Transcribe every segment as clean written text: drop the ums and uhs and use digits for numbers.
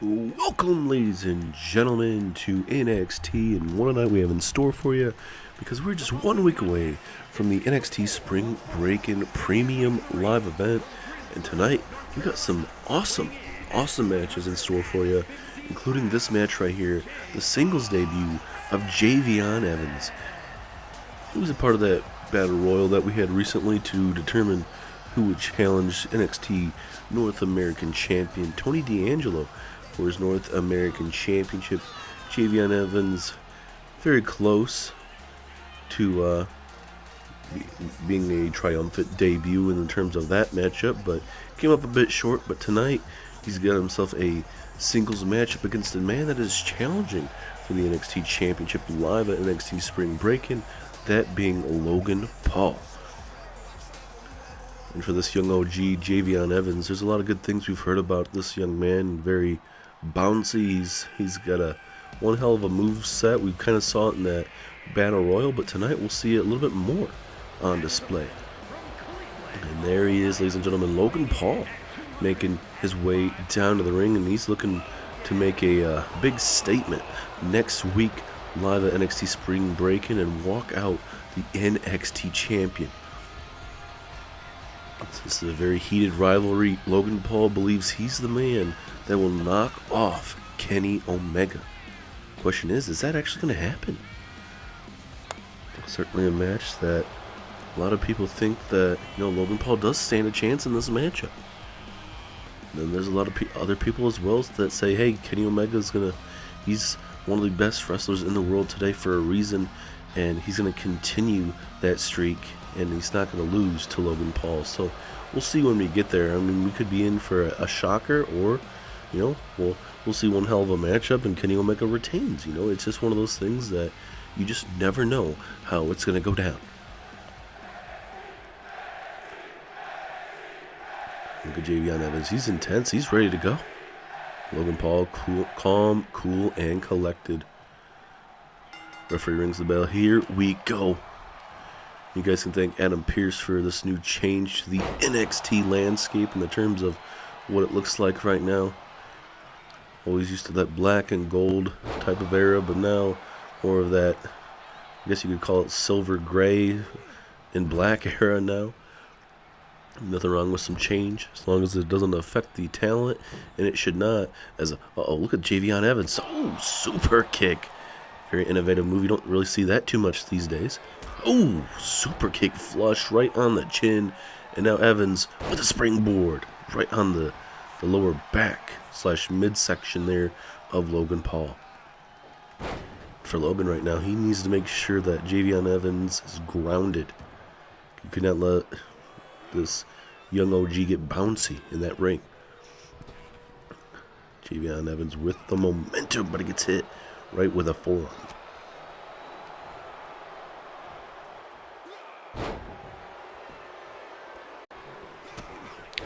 Welcome, ladies and gentlemen, to NXT, and what a night we have in store for you, because we're just 1 week away from the NXT Spring Breakin' Premium Live event, and tonight we got some awesome matches in store for you, including this match right here, the singles debut of Javion Evans. He was a part of that Battle Royal that we had recently to determine who would challenge NXT North American Champion Tony D'Angelo for his North American Championship. Javion Evans very close to being a triumphant debut in terms of that matchup, but came up a bit short. But tonight he's got himself a singles matchup against a man that is challenging for the NXT Championship live at NXT Spring Breakin', that being Logan Paul. And for this young OG, Javion Evans, there's a lot of good things we've heard about this young man. Very bouncy. He's got one hell of a move set. We kind of saw it in that Battle Royal, but tonight we'll see it a little bit more on display. And there he is, ladies and gentlemen, Logan Paul, making his way down to the ring, and he's looking to make a big statement next week live at NXT Spring Breakin' and walk out the NXT champion. This is a very heated rivalry. Logan Paul believes he's the man that will knock off Kenny Omega. Question is that actually going to happen? Certainly a match that a lot of people think that, Logan Paul does stand a chance in this matchup. And then there's a lot of other people as well that say, hey, Kenny Omega is he's one of the best wrestlers in the world today for a reason, and he's going to continue that streak, and he's not going to lose to Logan Paul. So we'll see when we get there. I mean, we could be in for a shocker, or we'll see one hell of a matchup and Kenny Omega retains. It's just one of those things that you just never know how it's going to go down. Look at Javion Evans. He's intense. He's ready to go. Logan Paul, calm, cool, and collected. Referee rings the bell. Here we go. You guys can thank Adam Pierce for this new change to the NXT landscape in the terms of what it looks like right now. Always used to that black and gold type of era, but now more of that, I guess you could call it silver gray and black era now. Nothing wrong with some change, as long as it doesn't affect the talent, and it should not. Look at Javion Evans. Oh, super kick. Very innovative move. You don't really see that too much these days. Oh, super kick flush right on the chin. And now Evans with a springboard right on the lower back / midsection there of Logan Paul. For Logan right now, he needs to make sure that Javion Evans is grounded. You cannot let this young OG get bouncy in that ring. Javion Evans with the momentum, but he gets hit right with a forearm.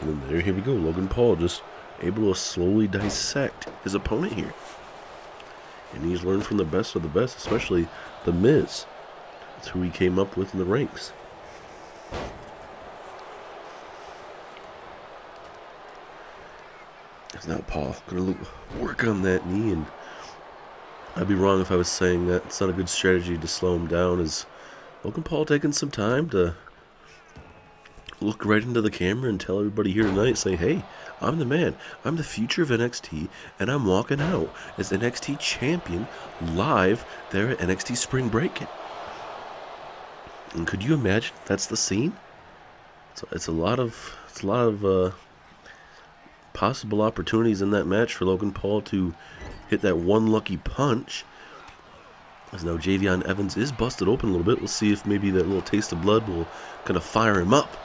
And then here we go. Logan Paul just able to slowly dissect his opponent here. And he's learned from the best of the best, especially The Miz. That's who he came up with in the ranks. Now Paul going to work on that knee, and I'd be wrong if I was saying that it's not a good strategy to slow him down. Is Logan Paul taking some time to look right into the camera and tell everybody here tonight, say, hey, I'm the man. I'm the future of NXT, and I'm walking out as NXT champion live there at NXT Spring Breakin'. And could you imagine that's the scene? It's a lot of possible opportunities in that match for Logan Paul to hit that one lucky punch. As now Javion Evans is busted open a little bit. We'll see if maybe that little taste of blood will kind of fire him up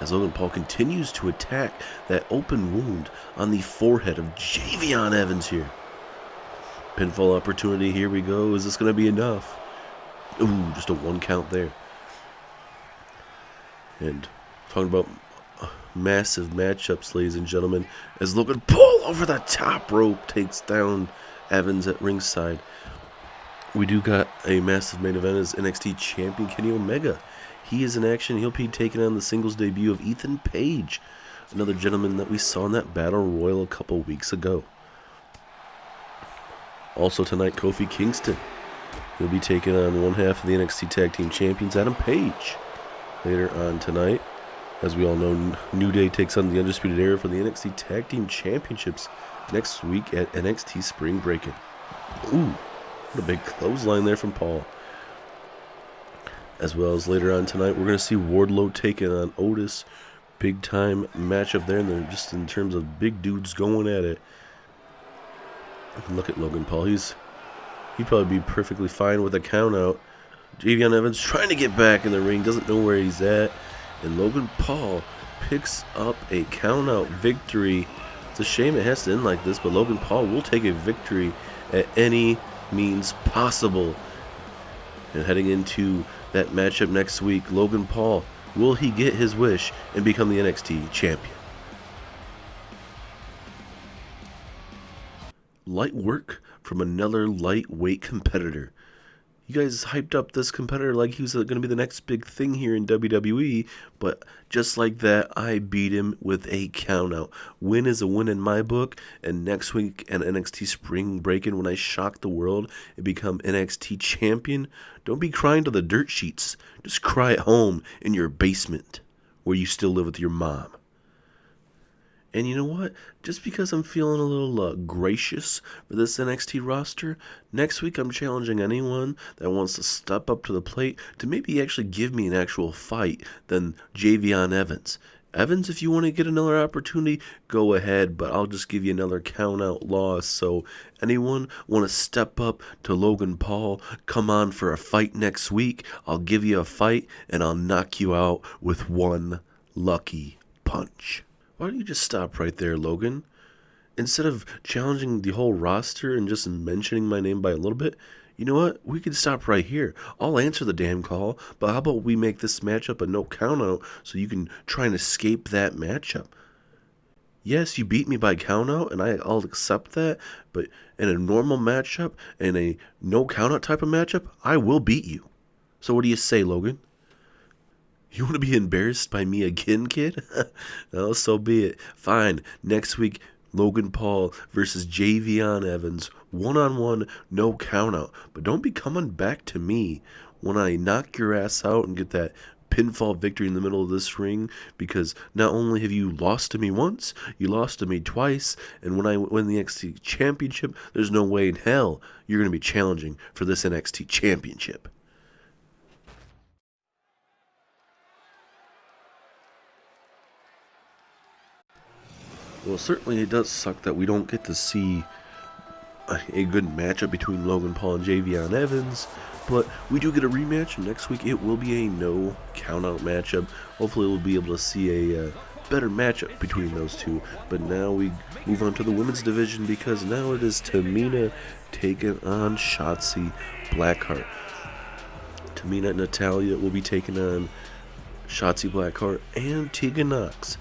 as Logan Paul continues to attack that open wound on the forehead of Javion Evans here. Pinfall opportunity. Here we go. Is this going to be enough? Ooh, just a 1 count there. And talking about massive matchups, ladies and gentlemen, as Logan Paul over the top rope takes down Evans at ringside. We do got a massive main event as NXT champion Kenny Omega. He is in action. He'll be taking on the singles debut of Ethan Page, another gentleman that we saw in that Battle Royal a couple weeks ago. Also tonight, Kofi Kingston will be taking on one half of the NXT Tag Team Champions, Adam Page. Later on tonight, as we all know, New Day takes on the Undisputed Era for the NXT Tag Team Championships next week at NXT Spring Breakin'. Ooh, what a big clothesline there from Paul. As well as later on tonight, we're going to see Wardlow taking on Otis. Big time matchup there, and they're just in terms of big dudes going at it. Look at Logan Paul. He'd probably be perfectly fine with a count out. Javion Evans trying to get back in the ring, doesn't know where he's at. And Logan Paul picks up a count out victory. It's a shame it has to end like this, but Logan Paul will take a victory at any means possible. And heading into that matchup next week, Logan Paul, will he get his wish and become the NXT champion? Light work from another lightweight competitor. You guys hyped up this competitor like he was going to be the next big thing here in WWE, but just like that, I beat him with a countout. Win is a win in my book, and next week at NXT Spring Breakin', when I shock the world and become NXT champion, don't be crying to the dirt sheets. Just cry at home in your basement where you still live with your mom. And you know what? Just because I'm feeling a little gracious for this NXT roster, next week I'm challenging anyone that wants to step up to the plate to maybe actually give me an actual fight than Javion Evans. Evans, if you want to get another opportunity, go ahead, but I'll just give you another count-out loss. So anyone want to step up to Logan Paul, come on for a fight next week. I'll give you a fight, and I'll knock you out with one lucky punch. Why don't you just stop right there, Logan? Instead of challenging the whole roster and just mentioning my name by a little bit, you know what? We could stop right here. I'll answer the damn call, but how about we make this matchup a no countout so you can try and escape that matchup? Yes, you beat me by countout, and I'll accept that, but in a normal matchup, in a no countout type of matchup, I will beat you. So what do you say, Logan? You want to be embarrassed by me again, kid? No, so be it. Fine. Next week, Logan Paul versus Javion Evans. One-on-one, no countout. But don't be coming back to me when I knock your ass out and get that pinfall victory in the middle of this ring, because not only have you lost to me once, you lost to me twice, and when I win the NXT Championship, there's no way in hell you're going to be challenging for this NXT Championship. Well, certainly it does suck that we don't get to see a good matchup between Logan Paul and Javion Evans, but we do get a rematch, and next week it will be a no countout matchup. Hopefully we'll be able to see a better matchup between those two. But now we move on to the women's division, because now it is Tamina taking on Shotzi Blackheart. Tamina and Natalya will be taking on Shotzi Blackheart and Tegan Nox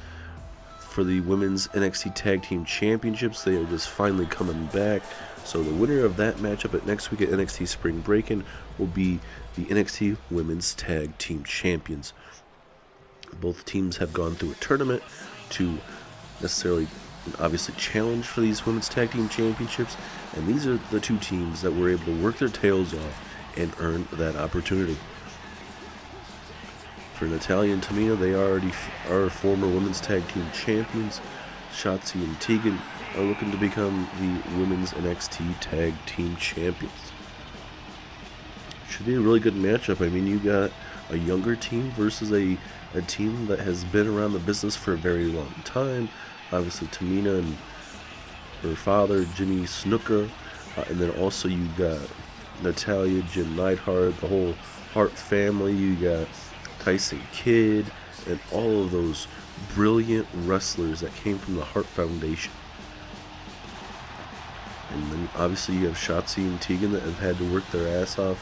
for the Women's NXT Tag Team Championships. They are just finally coming back. So the winner of that matchup at next week at NXT Spring Breakin' will be the NXT Women's Tag Team Champions. Both teams have gone through a tournament to necessarily, obviously, challenge for these Women's Tag Team Championships, and these are the two teams that were able to work their tails off and earn that opportunity. For Natalya and Tamina, they already are former Women's Tag Team Champions. Shotzi and Tegan are looking to become the Women's NXT Tag Team Champions. Should be a really good matchup. I mean, you got a younger team versus a team that has been around the business for a very long time. Obviously, Tamina and her father, Jimmy Snuka. And then also you got Natalya, Jim Neidhart, the whole Hart family. You got Tyson Kidd, and all of those brilliant wrestlers that came from the Hart Foundation. And then obviously you have Shotzi and Tegan that have had to work their ass off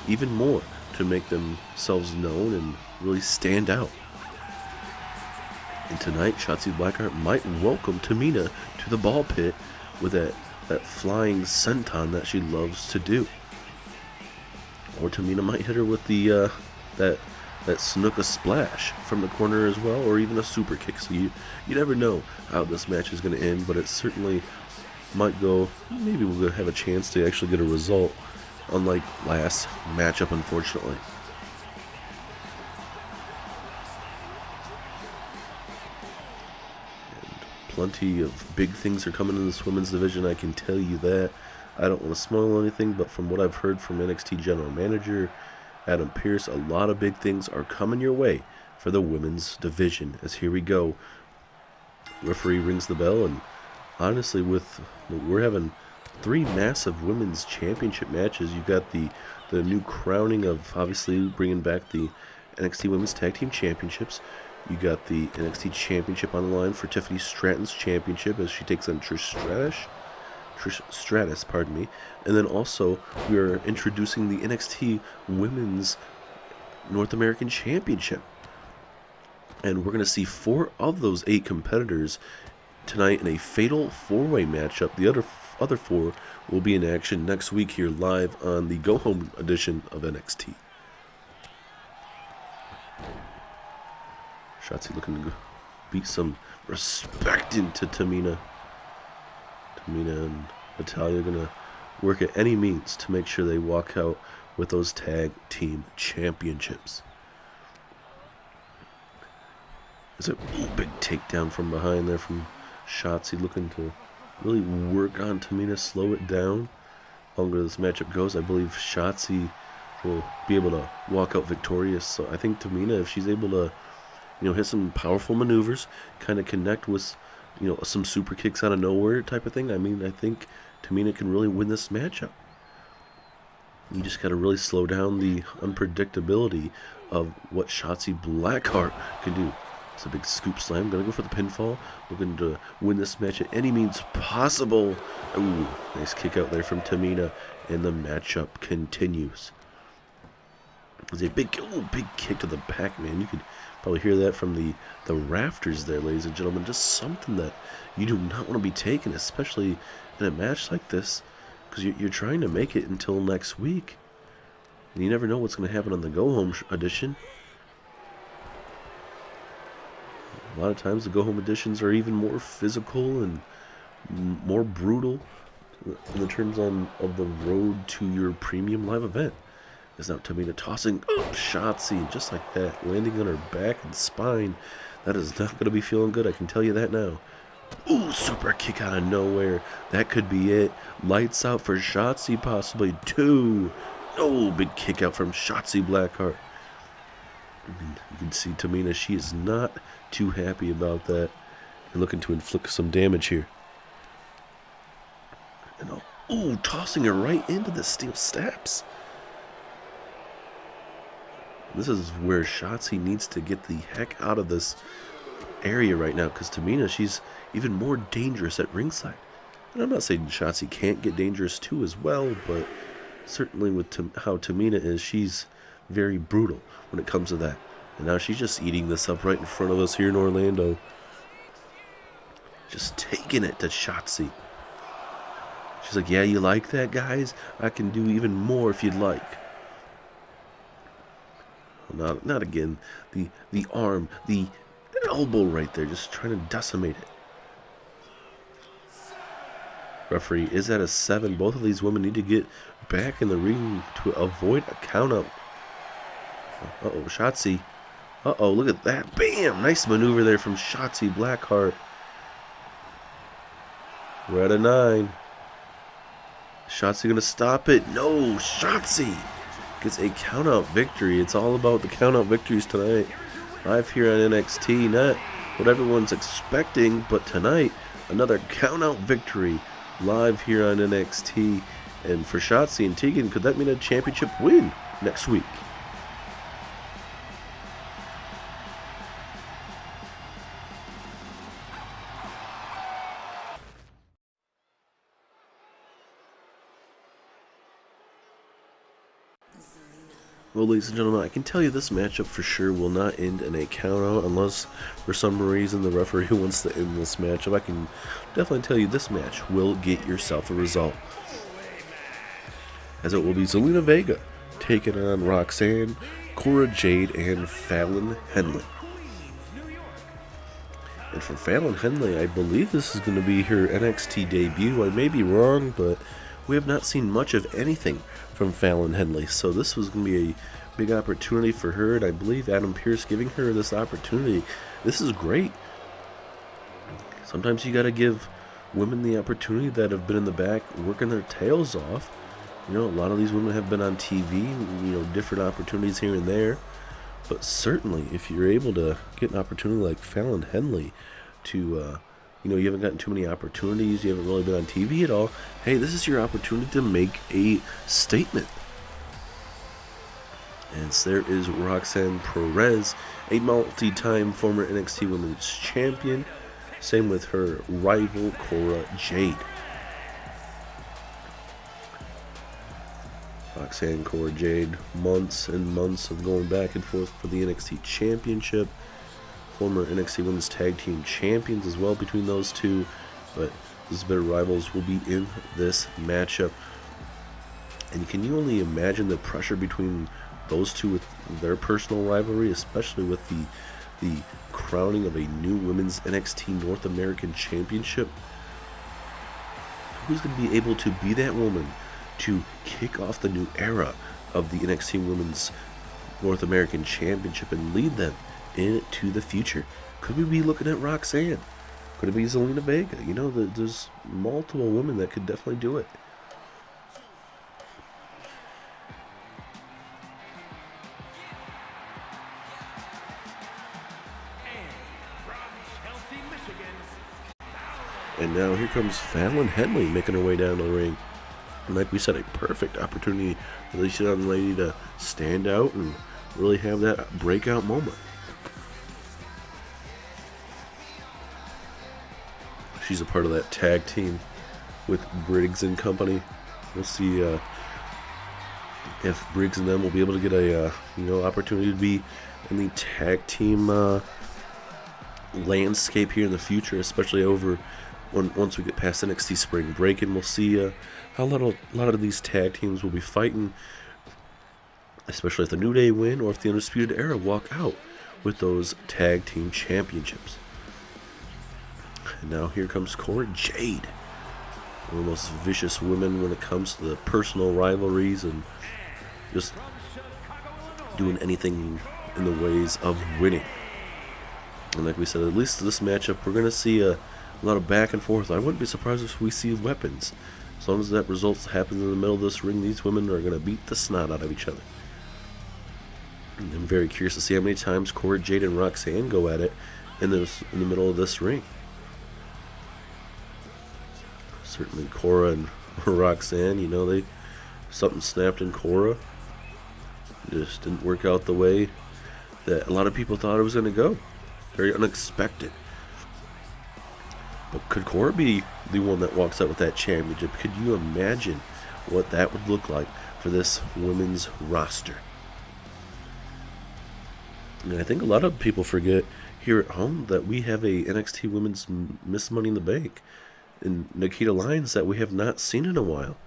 even more to make themselves known and really stand out. And tonight, Shotzi Blackheart might welcome Tamina to the ball pit with that flying senton that she loves to do. Or Tamina might hit her with the that Snuka splash from the corner as well, or even a super kick. So you never know how this match is going to end, but it certainly might go, maybe we'll have a chance to actually get a result, unlike last matchup, unfortunately. And plenty of big things are coming in this women's division, I can tell you that. I don't want to spoil anything, but from what I've heard from NXT General Manager Adam Pierce, a lot of big things are coming your way for the women's division. As here we go, referee rings the bell, and honestly, we're having 3 massive women's championship matches. You got the new crowning of obviously bringing back the NXT Women's Tag Team Championships. You got the NXT Championship on the line for Tiffany Stratton's championship as she takes on Trish Stratus, pardon me. And then also we are introducing the NXT Women's North American Championship. And we're going to see 4 of those 8 competitors tonight in a fatal 4-way matchup. The other 4 will be in action next week here live on the Go Home edition of NXT. Shotzi looking to beat some respect into Tamina. Tamina and Natalya are going to work at any means to make sure they walk out with those tag team championships. There's a big takedown from behind there from Shotzi, looking to really work on Tamina, slow it down. The longer this matchup goes, I believe Shotzi will be able to walk out victorious. So I think Tamina, if she's able to, hit some powerful maneuvers, kind of connect with, some super kicks out of nowhere type of thing, I think Tamina can really win this matchup. You just got to really slow down the unpredictability of what Shotzi Blackheart can do. It's a big scoop slam. Gonna go for the pinfall. Looking to win this match at any means possible. Ooh, nice kick out there from Tamina, and the matchup continues. There's a big kick to the back, man. You could probably hear that from the rafters there, ladies and gentlemen. Just something that you do not want to be taking, especially in a match like this, because you're trying to make it until next week, and you never know what's going to happen on the Go Home edition. A lot of times the go-home editions are even more physical and more brutal in the terms of the road to your premium live event. There's now Tamina tossing up Shotzi, just like that, landing on her back and spine. That is not going to be feeling good, I can tell you that now. Ooh, super kick out of nowhere. That could be it. Lights out for Shotzi, possibly 2. Oh, big kick out from Shotzi Blackheart. You can see Tamina, she is not too happy about that, and looking to inflict some damage here. And tossing her right into the steel steps. This is where Shotzi needs to get the heck out of this area right now, because Tamina, she's even more dangerous at ringside. And I'm not saying Shotzi can't get dangerous too as well, but certainly with how Tamina is, she's very brutal when it comes to that. And now she's just eating this up right in front of us here in Orlando. Just taking it to Shotzi. She's like, yeah, you like that, guys? I can do even more if you'd like. Not again. The arm, the elbow right there, just trying to decimate it. Referee is at a 7. Both of these women need to get back in the ring to avoid a count-out. Uh-oh, Shotzi. Uh-oh, look at that. Bam! Nice maneuver there from Shotzi Blackheart. We're at a 9. Shotzi going to stop it? No, Shotzi gets a count-out victory. It's all about the count-out victories tonight. Live here on NXT. Not what everyone's expecting, but tonight, another count-out victory live here on NXT. And for Shotzi and Tegan, could that mean a championship win next week? Well, ladies and gentlemen, I can tell you this matchup for sure will not end in a countout unless for some reason the referee wants to end this matchup. I can definitely tell you this match will get yourself a result, as it will be Zelina Vega taking on Roxanne, Cora, Jade, and Fallon Henley. And for Fallon Henley, I believe this is going to be her NXT debut. I may be wrong, but we have not seen much of anything from Fallon Henley. So this was going to be a big opportunity for her, and I believe Adam Pierce giving her this opportunity. This is great. Sometimes you got to give women the opportunity that have been in the back working their tails off. You know, a lot of these women have been on TV, you know, different opportunities here and there. But certainly, if you're able to get an opportunity like Fallon Henley to, you know, you haven't gotten too many opportunities, you haven't really been on TV at all, hey, this is your opportunity to make a statement. And there is Roxanne Perez, a multi-time former NXT Women's Champion. Same with her rival, Cora Jade. Roxanne, Cora, Jade, months and months of going back and forth for the NXT Championship. Former NXT Women's Tag Team Champions as well between those two. But these bitter rivals will be in this matchup. And can you only imagine the pressure between those two with their personal rivalry, especially with the crowning of a new Women's NXT North American Championship? Who's going to be able to be that woman to kick off the new era of the NXT Women's North American Championship and lead them into the future? Could we be looking at Roxanne? Could it be Zelina Vega? You know, there's multiple women that could definitely do it. And now here comes Fallon Henley making her way down the ring. And like we said, a perfect opportunity for this young lady to stand out and really have that breakout moment. She's a part of that tag team with Briggs and company. We'll see if Briggs and them will be able to get a opportunity to be in the tag team landscape here in the future, especially over once we get past NXT Spring Break, and we'll see how a lot of these tag teams will be fighting, especially if the New Day win or if the Undisputed Era walk out with those tag team championships. And now here comes Cora Jade, one of the most vicious women when it comes to the personal rivalries and just doing anything in the ways of winning. And like we said, at least this matchup, we're going to see a lot of back and forth. I wouldn't be surprised if we see weapons. As long as that result happens in the middle of this ring, these women are going to beat the snot out of each other. And I'm very curious to see how many times Cora Jade and Roxanne go at it in the middle of this ring. Certainly Cora and Roxanne, you know, something snapped in Cora. Just didn't work out the way that a lot of people thought it was going to go. Very unexpected. But could Cora be the one that walks out with that championship? Could you imagine what that would look like for this women's roster? And I think a lot of people forget here at home that we have a NXT Women's Miss Money in the Bank in Nikita Lyons that we have not seen in a while.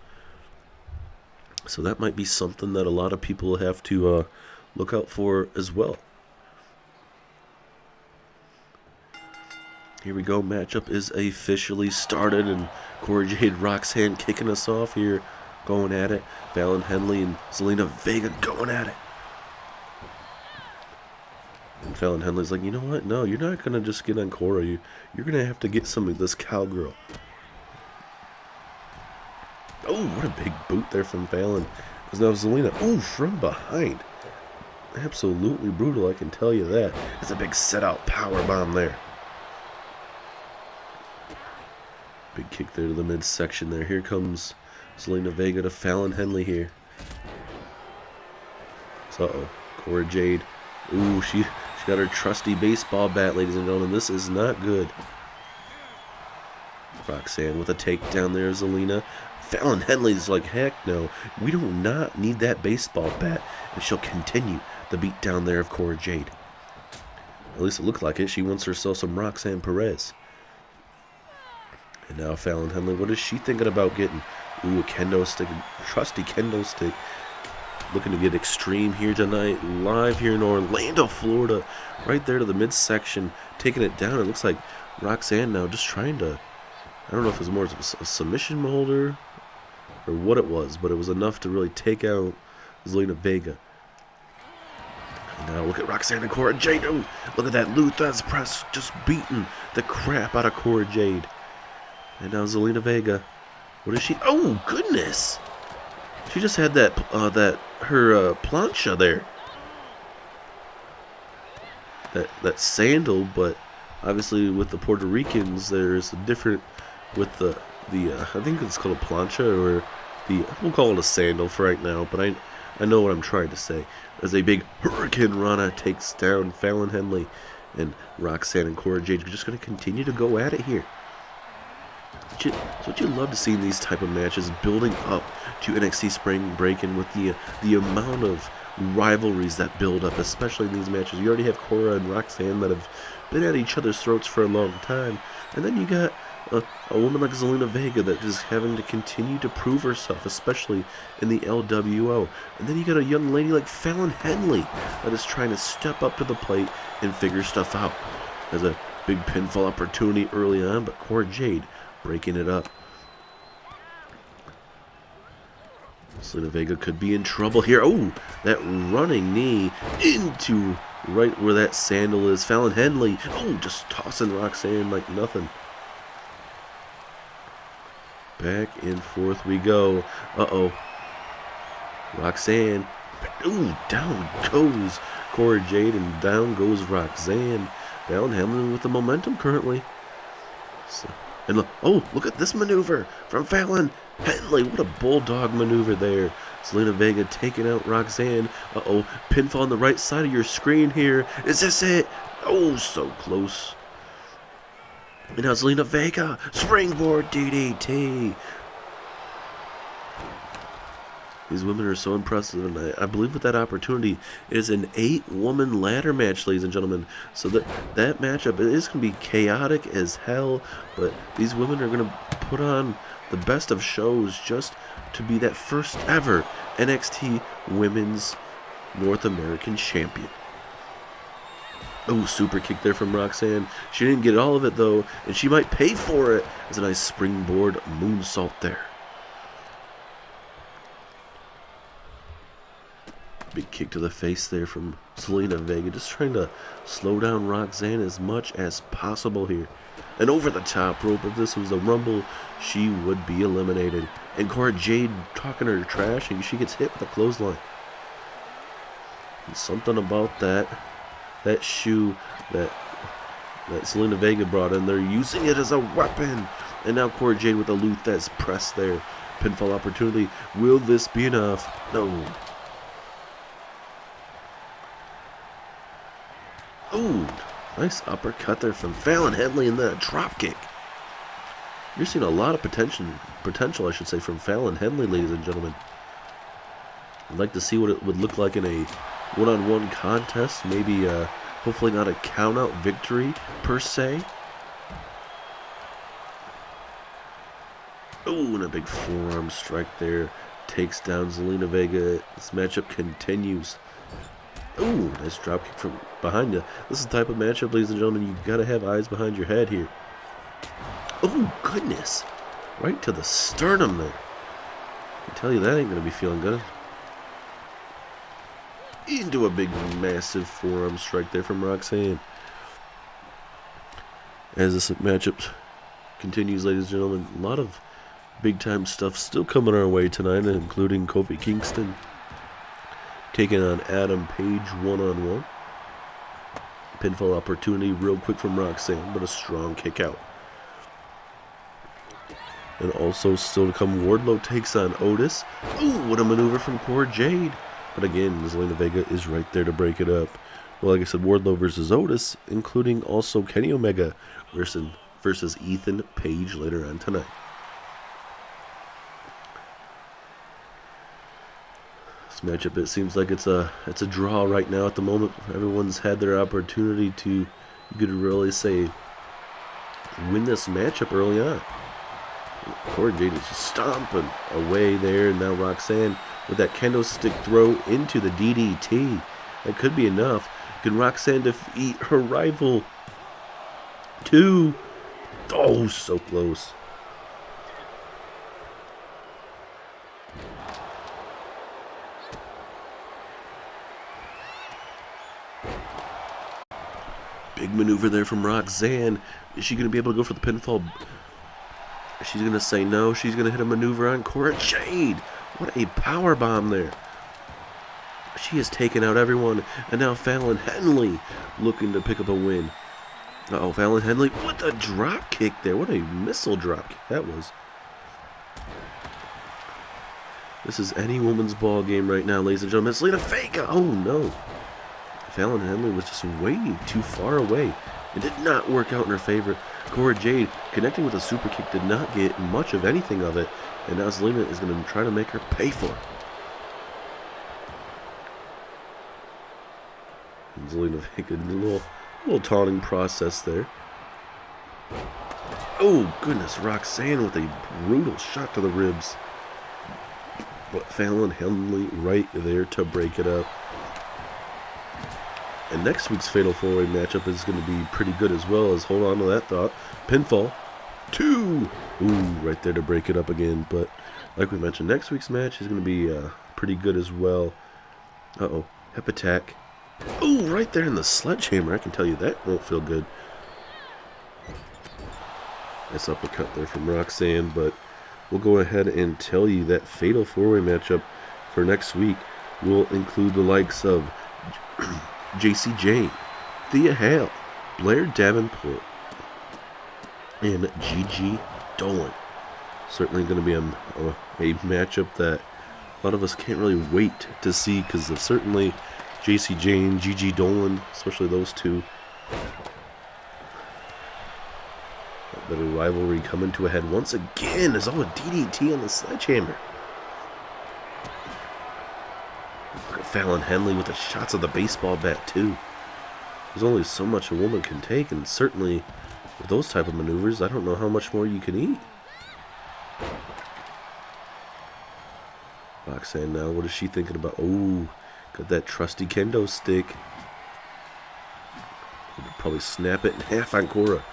So that might be something that a lot of people have to look out for as well. Here we go. Matchup is officially started, and Cora Jade, Roxanne kicking us off here, going at it. Fallon Henley and Zelina Vega going at it. And Fallon Henley's like, you know what? No, you're not going to just get on Cora. You're going to have to get some of this cowgirl. Oh, what a big boot there from Fallon. Because now Zelina, oh, from behind. Absolutely brutal, I can tell you that. It's a big set-out power bomb there. Big kick there to the midsection there. Here comes Zelina Vega to Fallon Henley here. Uh-oh. Cora Jade. Ooh, she got her trusty baseball bat, ladies and gentlemen. This is not good. Roxanne with a takedown there, Zelina. Fallon Henley's like, heck no. We do not need that baseball bat. And she'll continue the beat down there of Cora Jade. At least it looked like it. She wants herself some Roxanne Perez. And now Fallon Henley, what is she thinking about getting? Ooh, a kendo stick, a trusty kendo stick. Looking to get extreme here tonight, live here in Orlando, Florida. Right there to the midsection, taking it down. It looks like Roxanne now just trying to, I don't know if it was more of a submission holder or what it was, but it was enough to really take out Zelina Vega. And now look at Roxanne and Cora Jade. Oh, look at that Luther's press just beating the crap out of Cora Jade. And now Zelina Vega. What is she? Oh, goodness. She just had that, her plancha there. That sandal, but obviously with the Puerto Ricans, there's a different, with the I think it's called a plancha, or we'll call it a sandal for right now, but I know what I'm trying to say. As a big Hurricane Rana takes down Fallon, Henley, and Roxanne and Cora Jade are just going to continue to go at it here. It's what you love to see in these type of matches, building up to NXT Spring Break, and with the amount of rivalries that build up, especially in these matches. You already have Cora and Roxanne that have been at each other's throats for a long time, and then you got a woman like Zelina Vega that is having to continue to prove herself, especially in the LWO. And then you got a young lady like Fallon Henley that is trying to step up to the plate and figure stuff out. There's a big pinfall opportunity early on, but Cora Jade breaking it up. Zelina Vega could be in trouble here. Oh, that running knee into right where that sandal is. Fallon Henley, oh, just tossing Roxanne like nothing. Back and forth we go. Uh-oh. Roxanne. Ooh, down goes Cora Jade, and down goes Roxanne. Fallon Henley with the momentum currently. And look, oh, look at this maneuver from Fallon Henley. What a bulldog maneuver there. Zelina Vega taking out Roxanne. Uh-oh, pinfall on the right side of your screen here. Is this it? Oh, so close. And now Zelina Vega, springboard DDT. These women are so impressive, and I believe with that opportunity, it is an 8-woman ladder match, ladies and gentlemen. So that matchup, it is going to be chaotic as hell, but these women are going to put on the best of shows just to be that first ever NXT Women's North American Champion. Oh, super kick there from Roxanne. She didn't get all of it, though, and she might pay for it. It's a nice springboard moonsault there. Big kick to the face there from Zelina Vega. Just trying to slow down Roxanne as much as possible here. And over the top rope, if this was the Rumble, she would be eliminated. And Cora Jade talking her trash, and she gets hit with a clothesline. And something about that shoe that Zelina Vega brought in, they're using it as a weapon. And now Cora Jade with a Luthez press there. Pinfall opportunity. Will this be enough? No. Oh, nice uppercut there from Fallon Henley, and then a dropkick. You're seeing a lot of potential, I should say, from Fallon Henley, ladies and gentlemen. I'd like to see what it would look like in a one-on-one contest. Maybe, hopefully not a count-out victory, per se. Oh, and a big forearm strike there. Takes down Zelina Vega. This matchup continues. Ooh, nice dropkick from behind you. This is the type of matchup, ladies and gentlemen, you gotta have eyes behind your head here. Oh, goodness. Right to the sternum there. I can tell you that ain't gonna be feeling good. Into a big, massive forearm strike there from Roxanne. As this matchup continues, ladies and gentlemen, a lot of big-time stuff still coming our way tonight, including Kofi Kingston taking on Adam Page one-on-one. Pinfall opportunity real quick from Roxanne, but a strong kick out. And also still to come, Wardlow takes on Otis. Ooh, what a maneuver from Cora Jade. But again, Zelina Vega is right there to break it up. Well, like I said, Wardlow versus Otis, including also Kenny Omega versus Ethan Page later on tonight. Matchup, it seems like it's a draw right now at the moment. Everyone's had their opportunity to, you could really say, win this matchup early on. Cora Jade is just stomping away there, and now Roxanne with that kendo stick throw into the DDT. That could be enough. Can Roxanne defeat her rival? 2, Oh, so close. Big maneuver there from Roxanne. Is she going to be able to go for the pinfall? She's going to say no. She's going to hit a maneuver on Cora. Jade! What a power bomb there. She has taken out everyone. And now Fallon Henley looking to pick up a win. Uh-oh, Fallon Henley with a drop kick there. What a missile drop kick that was. This is any woman's ball game right now, ladies and gentlemen. Zelina Vega! Oh, no. Fallon Henley was just way too far away. It did not work out in her favor. Cora Jade connecting with a super kick did not get much of anything of it. And now Zelina is going to try to make her pay for it. And Zelina Vega, a little taunting process there. Oh, goodness. Roxanne with a brutal shot to the ribs. But Fallon Henley right there to break it up. And next week's Fatal 4-Way matchup is going to be pretty good as well, as hold on to that thought. Pinfall 2. Ooh, right there to break it up again. But like we mentioned, next week's match is going to be pretty good as well. Uh-oh. Hip attack. Ooh, right there in the sledgehammer. I can tell you that won't feel good. Nice uppercut there from Roxanne. But we'll go ahead and tell you that Fatal 4-Way matchup for next week will include the likes of JC Jane, Thea Hale, Blair Davenport, and Gigi Dolan. Certainly going to be a matchup that a lot of us can't really wait to see, because certainly JC Jane, Gigi Dolan, especially those two. That little rivalry coming to a head once again. There's all a DDT on the sledgehammer. Look at Fallon Henley with the shots of the baseball bat too. There's only so much a woman can take, and certainly with those type of maneuvers, I don't know how much more you can eat. Roxanne now, what is she thinking about? Oh, got that trusty kendo stick. Probably snap it in half on Cora.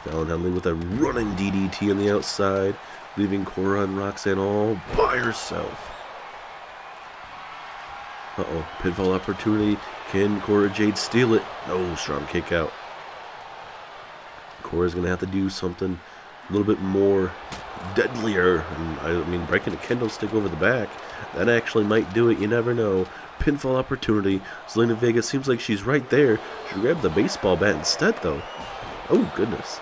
Fallon Henley with a running DDT on the outside, leaving Cora and Roxanne all by herself. Uh-oh, pinfall opportunity. Can Cora Jade steal it? No, strong kick out. Cora's going to have to do something a little bit more deadlier. And I mean, breaking a kendo stick over the back, that actually might do it. You never know. Pinfall opportunity. Zelina Vega seems like she's right there. She grabbed the baseball bat instead, though. Oh, goodness.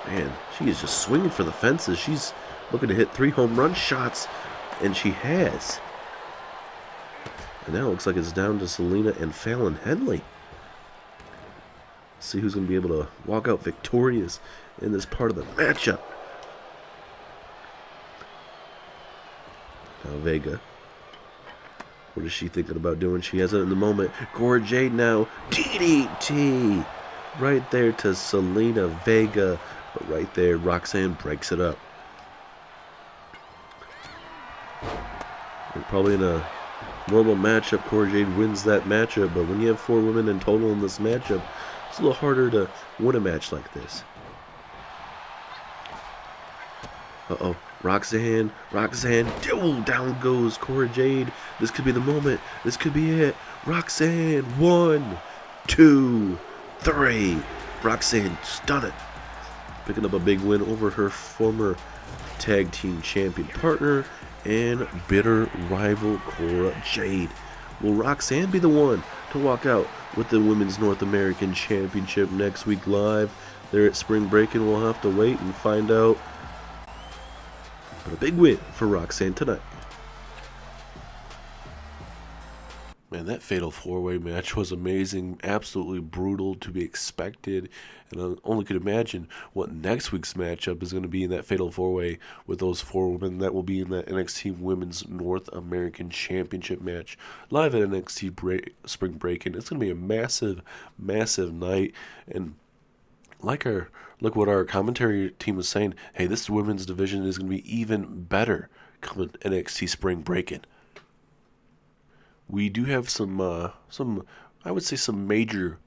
Man, she is just swinging for the fences. She's looking to hit 3 home run shots. And she has. And now it looks like it's down to Zelina and Fallon Henley. Let's see who's going to be able to walk out victorious in this part of the matchup. Now Vega. What is she thinking about doing? She has it in the moment. Cora Jade now. DDT. Right there to Zelina Vega. But right there, Roxanne breaks it up. And probably in a normal matchup, Cora Jade wins that matchup. But when you have 4 women in total in this matchup, it's a little harder to win a match like this. Uh-oh. Roxanne. Oh, down goes Cora Jade. This could be the moment. This could be it. Roxanne. 1, 2, 3. Roxanne, stun it. Picking up a big win over her former tag team champion partner and bitter rival Cora Jade. Will Roxanne be the one to walk out with the Women's North American Championship next week live there at Spring Break? And we'll have to wait and find out. But a big win for Roxanne tonight. Man, that Fatal 4-Way match was amazing, absolutely brutal, to be expected, and I only could imagine what next week's matchup is going to be in that Fatal 4-Way with those 4 women that will be in that NXT Women's North American Championship match live at NXT Spring Break, and it's going to be a massive, massive night. And like what our commentary team was saying, hey, this women's division is going to be even better coming NXT Spring Break-in. We do have some I would say some major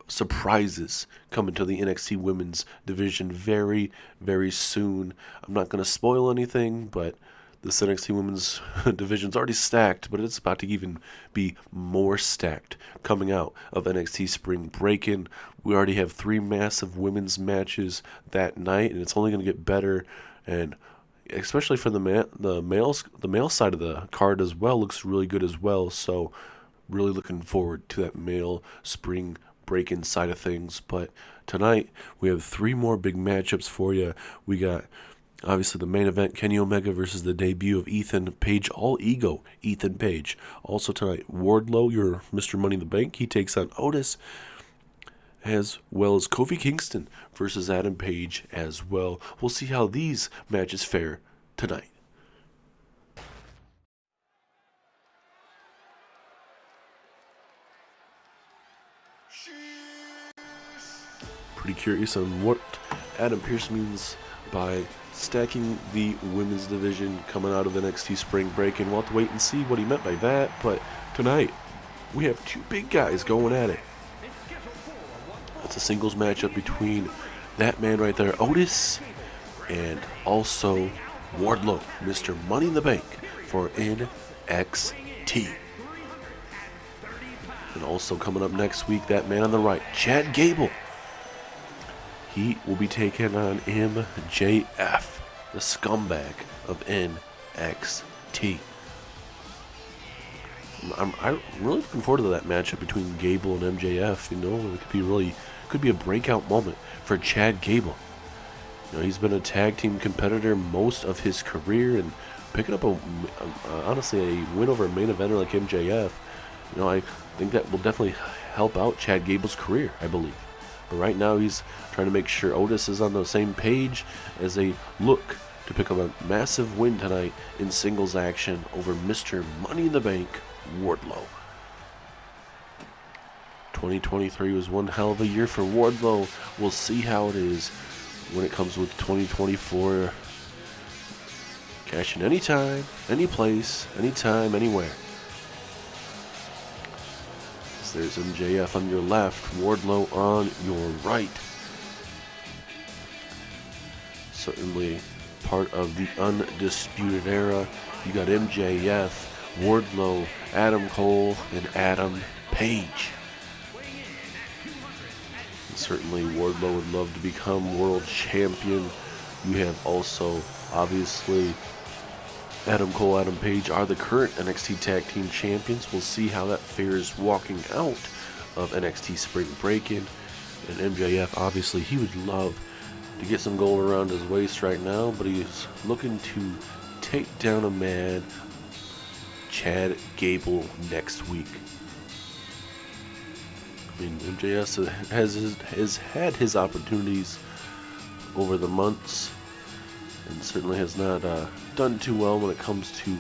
surprises coming to the NXT Women's Division very, very soon. I'm not going to spoil anything, but this NXT Women's Division's already stacked, but it's about to even be more stacked coming out of NXT Spring Break-In. We already have 3 massive women's matches that night, and it's only going to get better. And especially for the male side of the card as well, looks really good as well. So really looking forward to that male Spring Break-In side of things. But tonight we have 3 more big matchups for you. We got obviously the main event, Kenny Omega versus the debut of Ethan Page, all ego Ethan Page. Also tonight, Wardlow, your Mr. Money in the Bank, he takes on Otis, as well as Kofi Kingston versus Adam Page as well. We'll see how these matches fare tonight. Pretty curious on what Adam Pierce means by stacking the women's division coming out of NXT Spring Break, and we'll have to wait and see what he meant by that. But tonight, we have 2 big guys going at it. It's a singles matchup between that man right there, Otis, and also Wardlow, Mr. Money in the Bank for NXT. And also coming up next week, that man on the right, Chad Gable. He will be taking on MJF, the scumbag of NXT. I'm really looking forward to that matchup between Gable and MJF. You know, it could be a breakout moment for Chad Gable. You know, he's been a tag team competitor most of his career, and picking up honestly a win over a main eventer like MJF. You know, I think that will definitely help out Chad Gable's career, I believe. But right now he's trying to make sure Otis is on the same page as they look to pick up a massive win tonight in singles action over Mr. Money in the Bank, Wardlow. 2023 was one hell of a year for Wardlow. We'll see how it is when it comes with 2024. Cash in anytime, any place, anytime, anywhere. There's MJF on your left, Wardlow on your right. Certainly part of the Undisputed Era. You got MJF, Wardlow, Adam Cole, and Adam Page. And certainly Wardlow would love to become world champion. You have also, obviously, Adam Cole, Adam Page are the current NXT Tag Team Champions. We'll see how that fares walking out of NXT Spring Break-In. And MJF, obviously, he would love to get some gold around his waist right now, but he's looking to take down a man, Chad Gable, next week. I mean, MJF has had his opportunities over the months, and certainly has not done too well when it comes to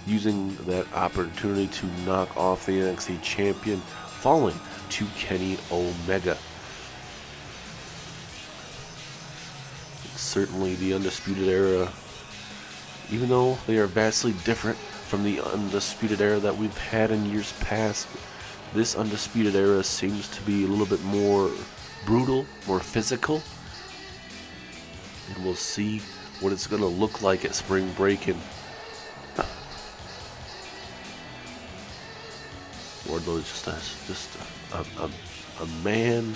using that opportunity to knock off the NXT champion, falling to Kenny Omega. Certainly the Undisputed Era, even though they are vastly different from the Undisputed Era that we've had in years past, this Undisputed Era seems to be a little bit more brutal, more physical, and we'll see what it's going to look like at Spring Break-In. Wardlow is just a man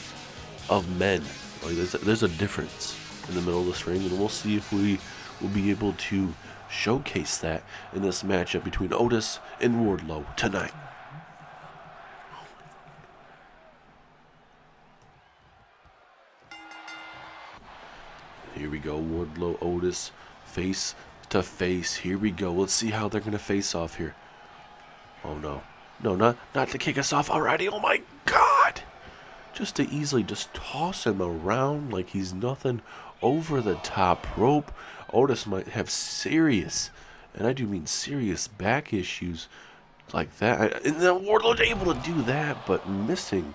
of men. Like there's a difference in the middle of this ring, and we'll see if we will be able to showcase that in this matchup between Otis and Wardlow tonight. Here we go, Wardlow, Otis, face to face. Here we go. Let's see how they're going to face off here. Oh, no. No, not to kick us off already. Oh, my God. Just to easily just toss him around like he's nothing over the top rope. Otis might have serious, and I do mean serious, back issues like that. And then Wardlow's able to do that, but missing.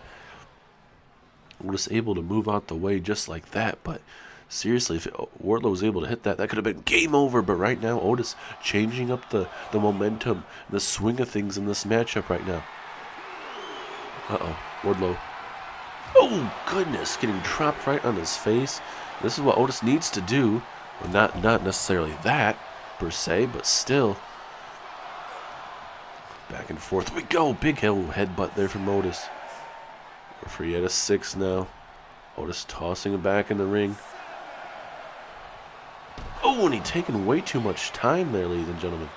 Otis able to move out the way just like that, but seriously, if Wardlow was able to hit that, that could have been game over. But right now, Otis changing up the momentum, the swing of things in this matchup right now. Uh-oh, Wardlow Oh, goodness, getting dropped right on his face. This is what Otis needs to do. Well, not necessarily that, per se, but still. Back and forth we go. Big headbutt there from Otis. Referee at a 6 now. Otis tossing him back in the ring. Oh, and he's taking way too much time there, ladies and gentlemen.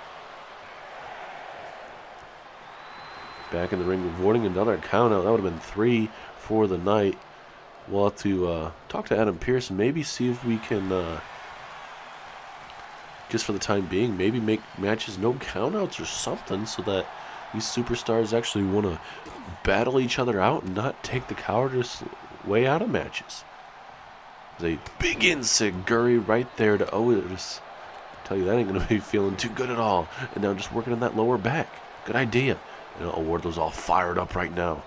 Back in the ring, avoiding another count out. That would have been 3 for the night. We'll have to talk to Adam Pierce and maybe see if we can, just for the time being, maybe make matches no countouts or something so that these superstars actually want to battle each other out and not take the cowardice way out of matches. There's a big enziguri right there to Otis. I tell you, that ain't going to be feeling too good at all. And now just working on that lower back. Good idea. And Wardlow's all fired up right now.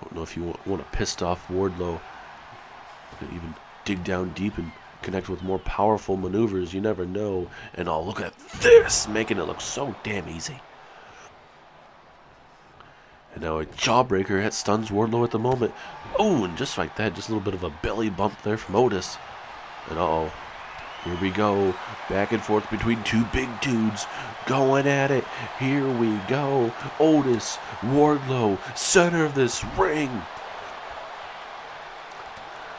Don't know if you want a pissed off Wardlow. Even dig down deep and connect with more powerful maneuvers. You never know. And oh, look at this, making it look so damn easy. And now a jawbreaker that stuns Wardlow at the moment. Oh, and just like that, just a little bit of a belly bump there from Otis. And uh-oh, here we go. Back and forth between two big dudes going at it. Here we go. Otis, Wardlow, center of this ring.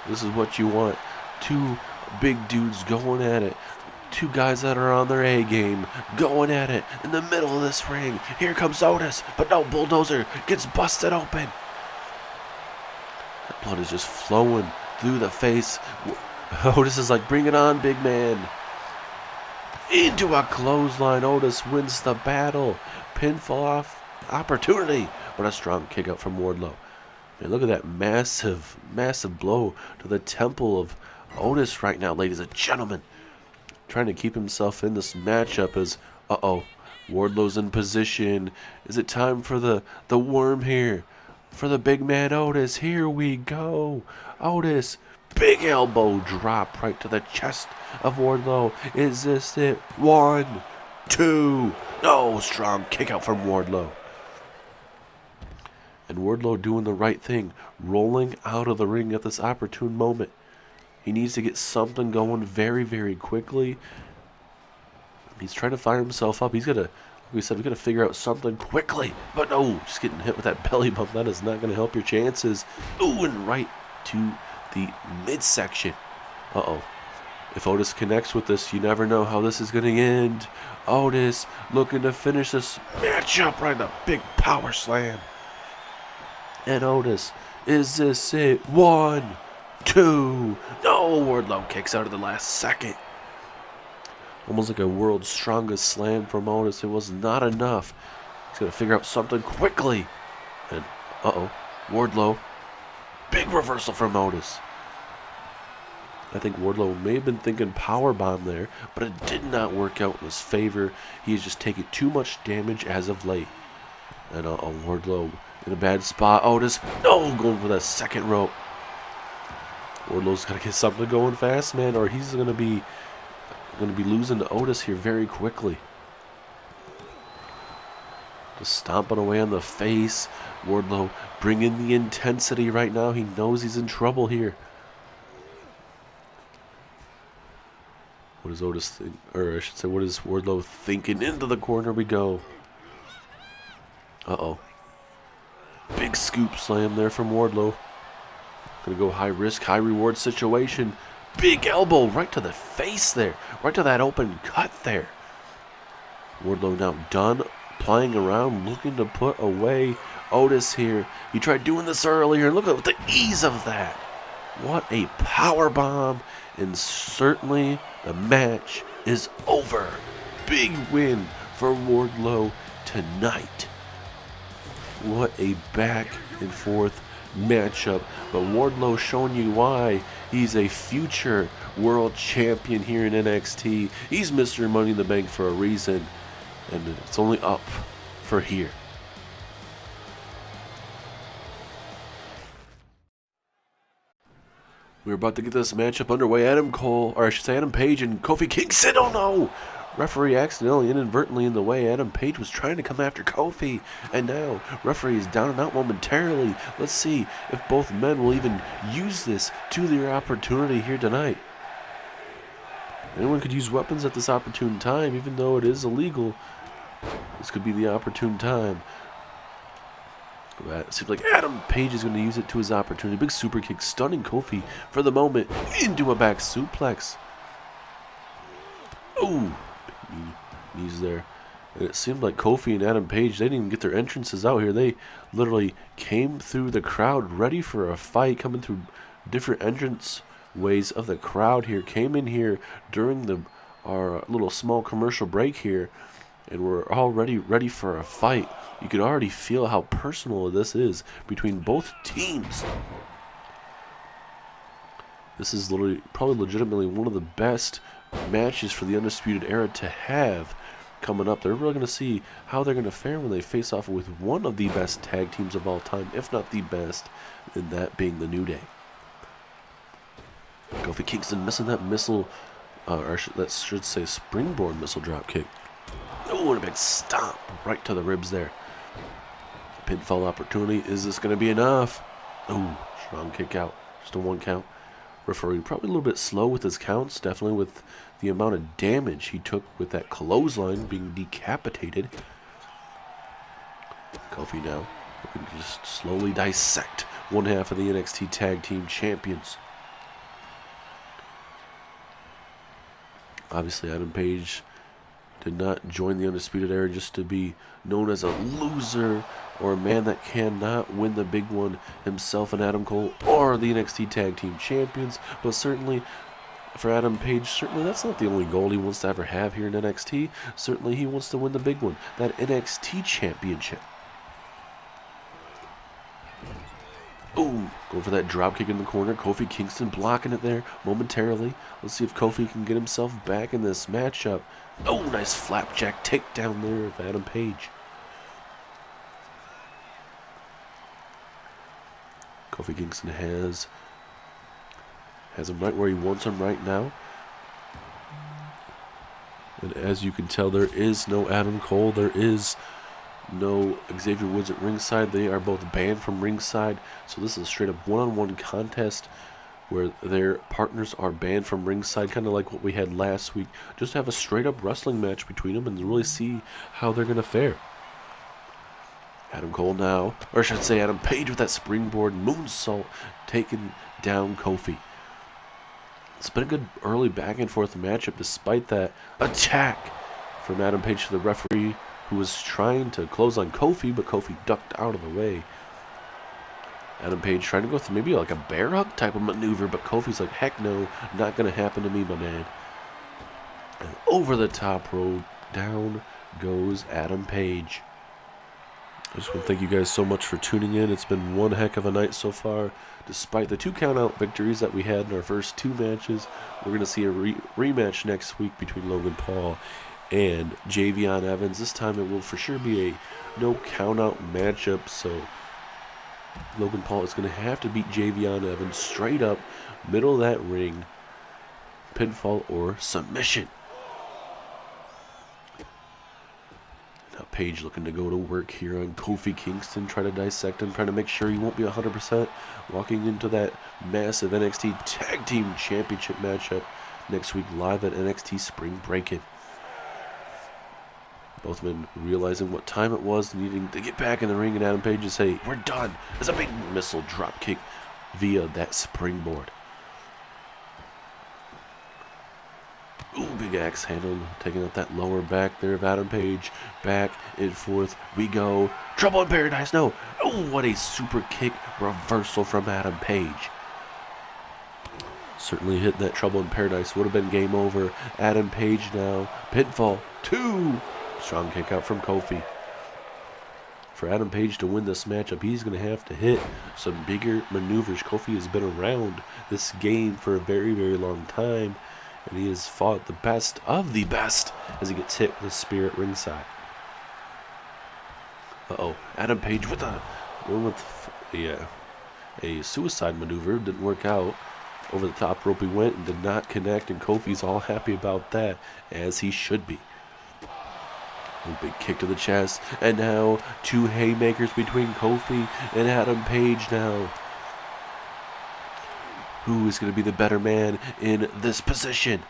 This is what you want. Two big dudes going at it. Two guys that are on their A game going at it in the middle of this ring. Here comes Otis, but no, Bulldozer gets busted open. That blood is just flowing through the face. Otis is like, bring it on, big man. Into a clothesline. Otis wins the battle. Pinfall off opportunity, but a strong kick out from Wardlow. Man, look at that massive, massive blow to the temple of Otis right now, ladies and gentlemen. Trying to keep himself in this matchup as, Wardlow's in position. Is it time for the worm here? For the big man Otis. Here we go. Otis, big elbow drop right to the chest of Wardlow. Is this it? 1, 2. No, strong kick out from Wardlow. And Wardlow doing the right thing, rolling out of the ring at this opportune moment. He needs to get something going very, very quickly. He's trying to fire himself up. He's got to, like we said, we got to figure out something quickly. But no, just getting hit with that belly bump, that is not going to help your chances. Ooh, and right to the midsection. If Otis connects with this, you never know how this is going to end. Otis looking to finish this matchup right in a big power slam. And Otis, is this it? 1, 2. No, Wardlow kicks out at the last second. Almost like a world's strongest slam from Otis. It was not enough. He's got to figure out something quickly. And, Wardlow. Big reversal from Otis. I think Wardlow may have been thinking powerbomb there, but it did not work out in his favor. He has just taken too much damage as of late. And, Wardlow in a bad spot. Otis, no, going for that second rope. Wardlow's got to get something going fast, man, or he's going to be losing to Otis here very quickly. Just stomping away on the face. Wardlow bringing the intensity right now. He knows he's in trouble here. What does Otis think? Or I should say, what is Wardlow thinking? Into the corner we go. Big scoop slam there from Wardlow. Gonna go high risk, high reward situation. Big elbow right to the face there. Right to that open cut there. Wardlow now done playing around, looking to put away Otis here. He tried doing this earlier. Look at the ease of that. What a power bomb. And certainly the match is over. Big win for Wardlow tonight. What a back and forth matchup, but Wardlow showing you why he's a future world champion here in NXT. He's Mr. Money in the Bank for a reason, and it's only up for here. We're about to get this matchup underway. Adam Page and Kofi Kingston. Oh no! Referee accidentally, inadvertently in the way. Adam Page was trying to come after Kofi. And now, referee is down and out momentarily. Let's see if both men will even use this to their opportunity here tonight. Anyone could use weapons at this opportune time, even though it is illegal. This could be the opportune time. It seems like Adam Page is going to use it to his opportunity. Big super kick, stunning Kofi for the moment into a back suplex. Oh, knees there. And it seemed like Kofi and Adam Page, they didn't even get their entrances out here. They literally came through the crowd ready for a fight, coming through different entrance ways of the crowd here. Came in here during our little small commercial break here, and we're already ready for a fight. You could already feel how personal this is between both teams. This is literally, probably legitimately one of the best matches for the Undisputed Era to have coming up. They're really going to see how they're going to fare when they face off with one of the best tag teams of all time, if not the best, and that being the New Day. Kofi Kingston missing that missile, that should say springboard missile drop kick. Oh, and a big stomp right to the ribs there. Pinfall opportunity. Is this going to be enough? Oh, strong kick out. Just a 1 count. Referee probably a little bit slow with his counts. Definitely with the amount of damage he took with that clothesline being decapitated. Kofi now looking to just slowly dissect one half of the NXT Tag Team Champions. Obviously, Adam Page did not join the Undisputed Era just to be known as a loser or a man that cannot win the big one himself and Adam Cole or the NXT Tag Team Champions. But certainly, for Adam Page, certainly that's not the only goal he wants to ever have here in NXT. Certainly he wants to win the big one, that NXT Championship. Ooh, going for that drop kick in the corner. Kofi Kingston blocking it there momentarily. Let's see if Kofi can get himself back in this matchup. Oh, nice flapjack takedown there of Adam Page. Kofi Kingston has him right where he wants him right now. And as you can tell, there is no Adam Cole. There is no Xavier Woods at ringside. They are both banned from ringside. So this is a straight up one-on-one contest where their partners are banned from ringside, kind of like what we had last week. Just have a straight up wrestling match between them and really see how they're going to fare. Adam Cole now, or I should say Adam Page with that springboard moonsault taking down Kofi. It's been a good early back and forth matchup despite that attack from Adam Page to the referee, who was trying to close on Kofi, but Kofi ducked out of the way. Adam Page trying to go through maybe like a bear hug type of maneuver, but Kofi's like, heck no, not going to happen to me, my man. And over the top rope, down goes Adam Page. I just want to thank you guys so much for tuning in. It's been one heck of a night so far. Despite the 2 count-out victories that we had in our first 2 matches, we're going to see a rematch next week between Logan Paul and Javion Evans. This time it will for sure be a no count-out matchup, so Logan Paul is going to have to beat Javion Evans straight up, middle of that ring, pinfall or submission. Now Page looking to go to work here on Kofi Kingston, try to dissect him, trying to make sure he won't be 100%, walking into that massive NXT Tag Team Championship matchup next week live at NXT Spring Break-In. Both men realizing what time it was, needing to get back in the ring, and Adam Page just say, we're done. There's a big missile drop kick via that springboard. Ooh, big axe handle, taking out that lower back there of Adam Page. Back and forth we go. Trouble in Paradise, no. Oh, what a super kick reversal from Adam Page. Certainly hit that Trouble in Paradise. Would have been game over. Adam Page now. Pinfall 2. Strong kick out from Kofi. For Adam Page to win this matchup, he's going to have to hit some bigger maneuvers. Kofi has been around this game for a very, very long time, and he has fought the best of the best as he gets hit with a spear at ringside. Adam Page with a suicide maneuver. Didn't work out. Over the top rope he went and did not connect, and Kofi's all happy about that, as he should be. A big kick to the chest, and now 2 haymakers between Kofi and Adam Page now. Who is going to be the better man in this position?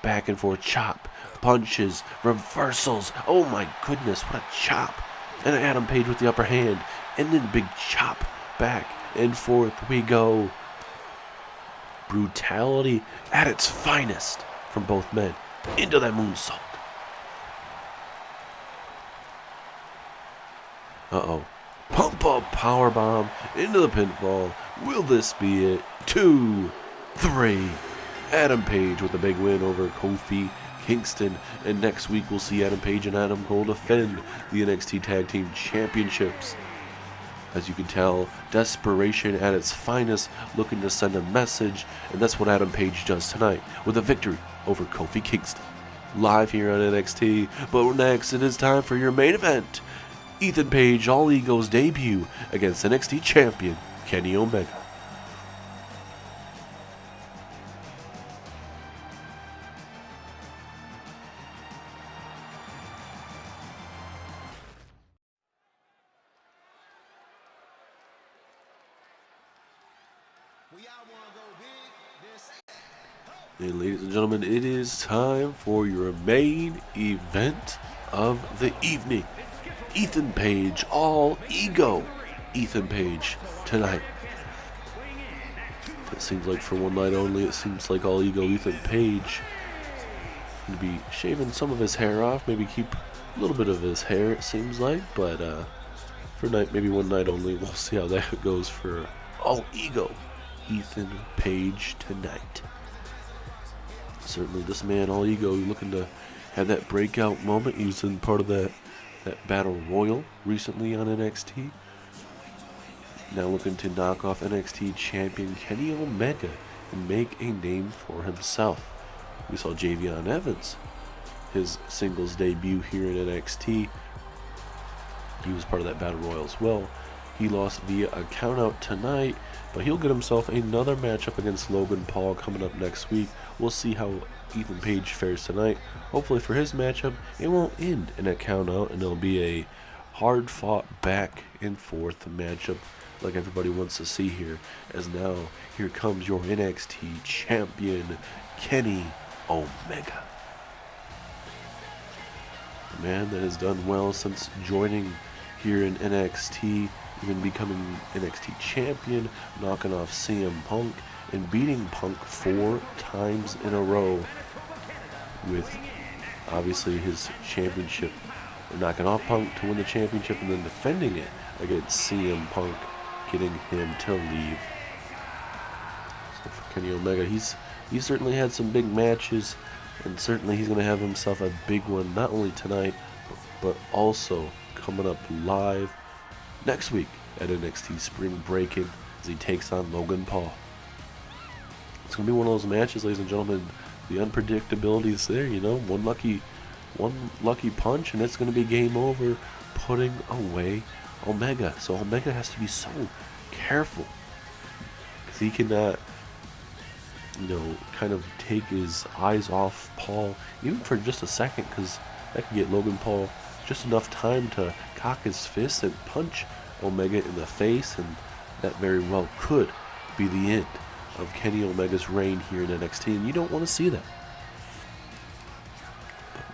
Back and forth chop, punches, reversals. Oh my goodness, what a chop. And Adam Page with the upper hand, and then big chop. Back and forth we go. Brutality at its finest from both men. Into that moonsault. Uh-oh. Pump up powerbomb into the pinfall. Will this be it? 2, 3. Adam Page with a big win over Kofi Kingston. And next week we'll see Adam Page and Adam Cole defend the NXT Tag Team Championships. As you can tell, desperation at its finest, looking to send a message, and that's what Adam Page does tonight with a victory over Kofi Kingston. Live here on NXT, but next it is time for your main event. Ethan Page All Ego's debut against NXT Champion Kenny Omega. And ladies and gentlemen, it is time for your main event of the evening. Ethan Page, All Ego. Ethan Page tonight. It seems like for one night only, it seems like All Ego Ethan Page going to be shaving some of his hair off, maybe keep a little bit of his hair, it seems like, but for maybe one night only, we'll see how that goes for All Ego Ethan Page tonight. Certainly this man, All Ego, looking to have that breakout moment. He was in part of that Battle Royal recently on NXT. Now looking to knock off NXT champion Kenny Omega and make a name for himself. We saw Javion Evans, his singles debut here in NXT. He was part of that Battle Royal as well. He lost via a countout tonight, but he'll get himself another matchup against Logan Paul coming up next week. We'll see how Ethan Page fares tonight. Hopefully for his matchup, it won't end in a countout, and it'll be a hard-fought back and forth matchup like everybody wants to see here. As now, here comes your NXT champion, Kenny Omega. A man that has done well since joining here in NXT, even becoming NXT champion, knocking off CM Punk, and beating Punk 4 times in a row with obviously his championship, knocking off Punk to win the championship and then defending it against CM Punk, getting him to leave. So for Kenny Omega, he's certainly had some big matches, and certainly he's going to have himself a big one, not only tonight, but also coming up live next week at NXT Spring Break-In as he takes on Logan Paul. It's going to be one of those matches, ladies and gentlemen. The unpredictability is there, you know. One lucky punch and it's going to be game over, putting away Omega. So Omega has to be so careful because he cannot, kind of take his eyes off Paul even for just a second, because that could get Logan Paul just enough time to cock his fist and punch Omega in the face, and that very well could be the end of Kenny Omega's reign here in NXT, and you don't want to see that.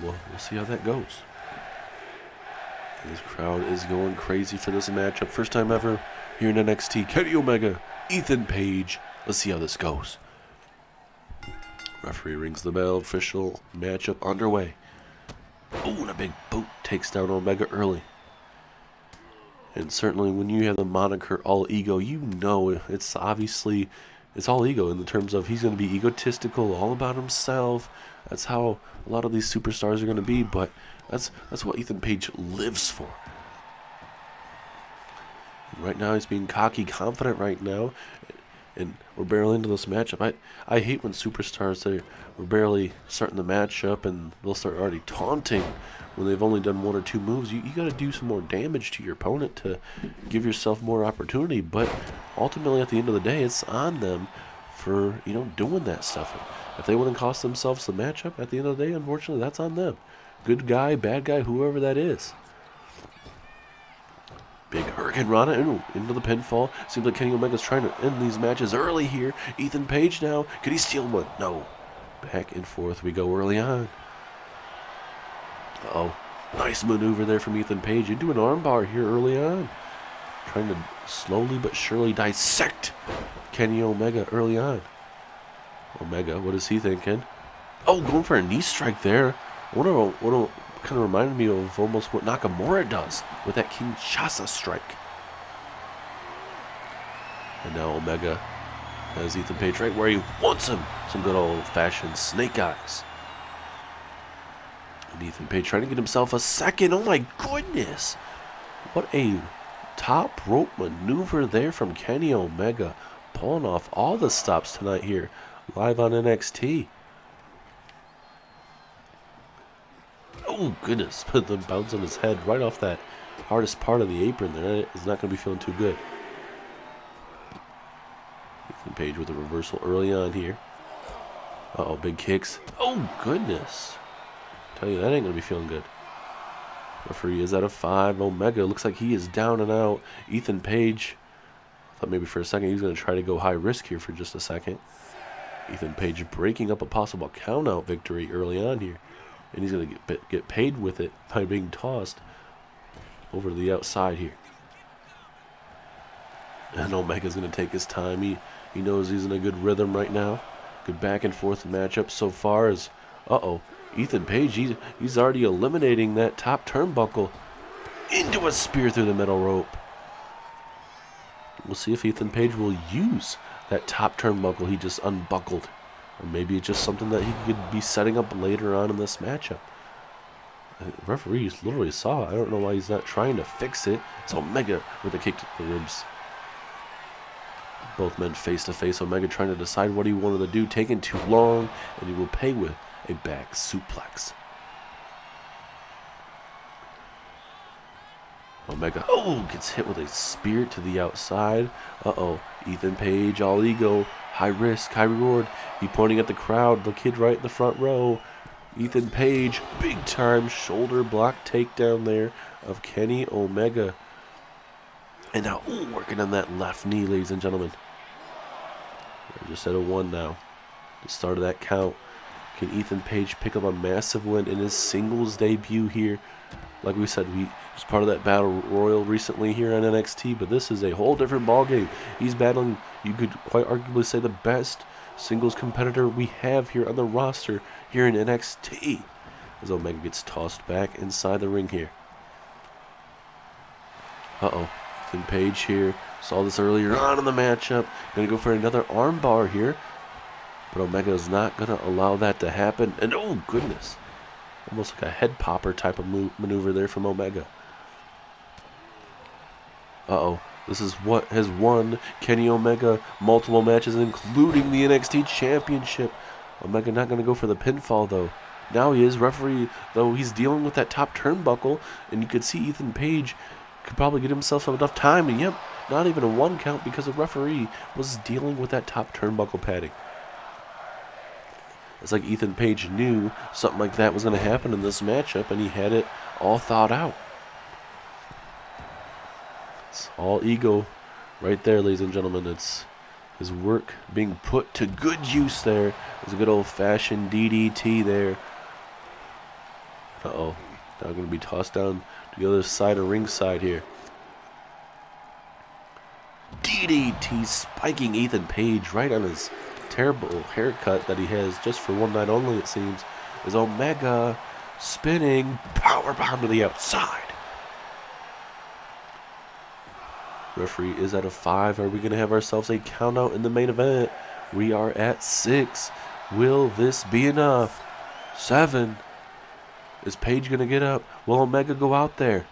But we'll see how that goes. This crowd is going crazy for this matchup. First time ever here in NXT. Kenny Omega, Ethan Page. Let's see how this goes. Referee rings the bell. Official matchup underway. Oh, and a big boot takes down Omega early. And certainly when you have the moniker All Ego, you know it's obviously All Ego in the terms of he's going to be egotistical, all about himself. That's how a lot of these superstars are going to be, but that's what Ethan Page lives for. And right now he's being cocky, confident right now, and we're barely into this matchup. I hate when superstars, we're barely starting the matchup and they'll start already taunting when they've only done 1 or 2 moves. You got to do some more damage to your opponent to give yourself more opportunity, but ultimately at the end of the day, it's on them for, you know, doing that stuff. If they wouldn't cost themselves the matchup, at the end of the day, unfortunately, that's on them. Good guy, bad guy, whoever that is. Big Hurricane Rana into the pinfall. Seems like Kenny Omega's trying to end these matches early here. Ethan Page now. Could he steal one? No. Back and forth we go early on. Uh-oh. Nice maneuver there from Ethan Page into an armbar here early on. Trying to slowly but surely dissect Kenny Omega early on. Omega, what is he thinking? Oh, going for a knee strike there. What kind of reminded me of almost what Nakamura does with that Kinshasa strike. And now Omega has Ethan Page right where he wants him. Some good old-fashioned snake eyes. And Ethan Page trying to get himself a second. Oh my goodness. What a top rope maneuver there from Kenny Omega. Pulling off all the stops tonight here. Live on NXT. Oh, goodness. Put the bounce on his head right off that hardest part of the apron there. It's not going to be feeling too good. Ethan Page with a reversal early on here. Uh-oh, big kicks. Oh, goodness. Tell you, that ain't going to be feeling good. Referee is at a 5. Omega looks like he is down and out. Ethan Page, I thought maybe for a second he was going to try to go high risk here for just a second. Ethan Page breaking up a possible count-out victory early on here. And he's going to get paid with it by being tossed over to the outside here. And Omega's going to take his time. He knows he's in a good rhythm right now. Good back and forth matchup so far as, Ethan Page, he's already eliminating that top turnbuckle into a spear through the middle rope. We'll see if Ethan Page will use that top turnbuckle he just unbuckled. Or maybe it's just something that he could be setting up later on in this matchup. The referee literally saw it. I don't know why he's not trying to fix it. It's Omega with a kick to the ribs. Both men face to face. Omega trying to decide what he wanted to do. Taking too long. And he will pay with a back suplex. Omega, gets hit with a spear to the outside. Ethan Page, all ego. High risk, high reward. He pointing at the crowd. The kid right in the front row. Ethan Page, big time shoulder block takedown there of Kenny Omega. And now, working on that left knee, ladies and gentlemen. We're just at a 1 now. The start of that count. Can Ethan Page pick up a massive win in his singles debut here? Like we said, he was part of that battle royal recently here on NXT, but this is a whole different ballgame. He's battling, you could quite arguably say, the best singles competitor we have here on the roster here in NXT. As Omega gets tossed back inside the ring here. Ethan Page here. Saw this earlier on in the matchup. Gonna go for another armbar here. But Omega is not gonna allow that to happen. And oh goodness. Almost like a head popper type of maneuver there from Omega. This is what has won Kenny Omega multiple matches, including the NXT Championship. Omega not going to go for the pinfall, though. Now he is. Referee, though, he's dealing with that top turnbuckle, and you could see Ethan Page could probably get himself enough time, and yep, not even a 1 count because the referee was dealing with that top turnbuckle padding. It's like Ethan Page knew something like that was going to happen in this matchup, and he had it all thought out. It's all ego right there, ladies and gentlemen. It's his work being put to good use there. It's a good old-fashioned DDT there. Now going to be tossed down to the other side of ringside here. DDT spiking Ethan Page right on his terrible haircut that he has just for one night only, it seems. Is Omega spinning powerbomb to the outside. Referee is at a 5. Are we going to have ourselves a count out in the main event? We are at 6. Will this be enough? 7. Is Page going to get up? Will Omega go out there?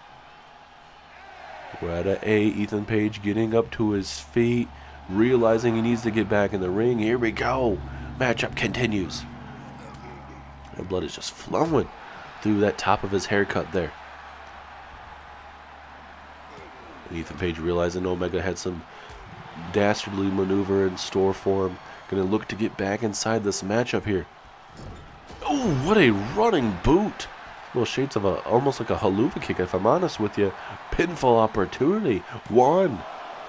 We're at an 8. Ethan Page getting up to his feet, realizing he needs to get back in the ring. Here we go. Matchup continues. And blood is just flowing through that top of his haircut there. And Ethan Page realizing Omega had some dastardly maneuver in store for him. Gonna look to get back inside this matchup here. Oh, what a running boot. Little shades of almost like a haluva kick, if I'm honest with you. Pinfall opportunity. 1.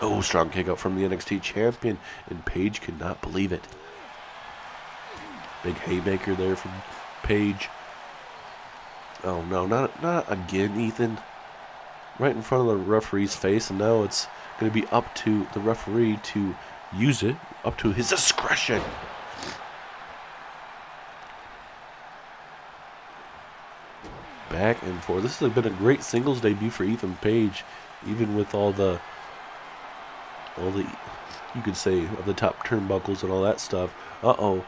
Oh, strong kick out from the NXT champion. And Paige could not believe it. Big haymaker there from Paige. Oh, no, not again, Ethan. Right in front of the referee's face. And now it's going to be up to the referee to use it. Up to his discretion. Back and forth. This has been a great singles debut for Ethan Page, even with all the you could say of the top turnbuckles and all that stuff. Uh-oh.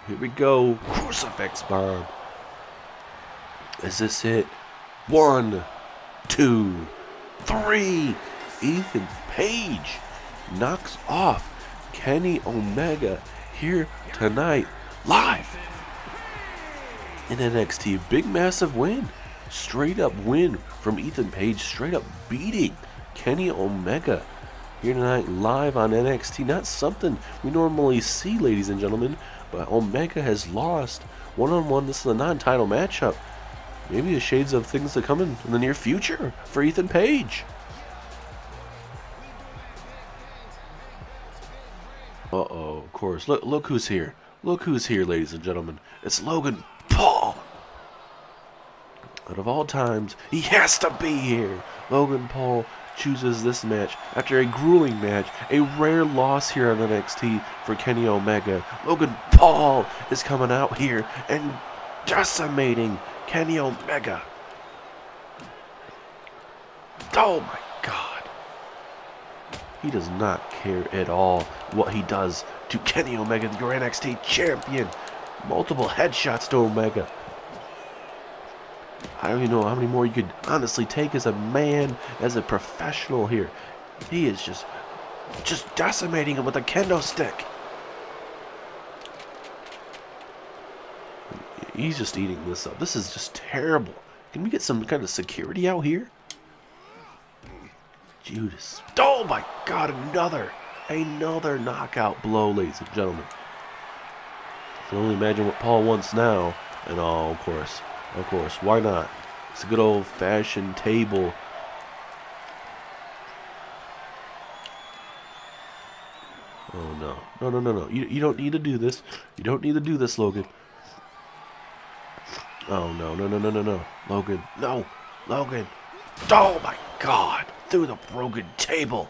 Here we go. Crucifix bomb. Is this it? 1, 2, 3. Ethan Page knocks off Kenny Omega here tonight, live in NXT. Big, massive win. Straight up win from Ethan Page. Straight up beating Kenny Omega here tonight, live on NXT. Not something we normally see, ladies and gentlemen, but Omega has lost one-on-one. This is a non-title matchup. Maybe the shades of things to come in the near future for Ethan Page. Uh-oh, of course. Look who's here. Look who's here, ladies and gentlemen. It's Logan Paul. Out of all times, he has to be here. Logan Paul chooses this match after a grueling match, a rare loss here on NXT for Kenny Omega. Logan Paul is coming out here and decimating Kenny Omega. Oh my God. He does not care at all what he does to Kenny Omega, your NXT champion. Multiple headshots to Omega. I don't even know how many more you could honestly take as a man, as a professional here. He is just decimating him with a kendo stick. He's just eating this up. This is just terrible. Can we get some kind of security out here? Judas. Oh my God, another knockout blow, ladies and gentlemen. I can only imagine what Paul wants now. And oh, of course, why not? It's a good old-fashioned table. Oh no. You don't need to do this. You don't need to do this, Logan. Oh no. Logan, no. Logan. Oh my God. Through the broken table.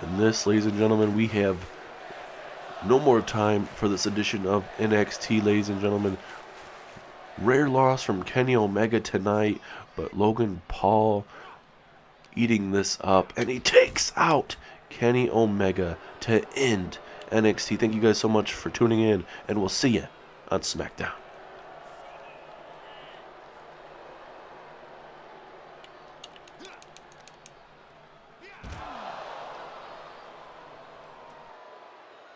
And this, ladies and gentlemen, we have no more time for this edition of NXT, ladies and gentlemen. Rare loss from Kenny Omega tonight, but Logan Paul eating this up, and he takes out Kenny Omega to end NXT. Thank you guys so much for tuning in, and we'll see you on SmackDown.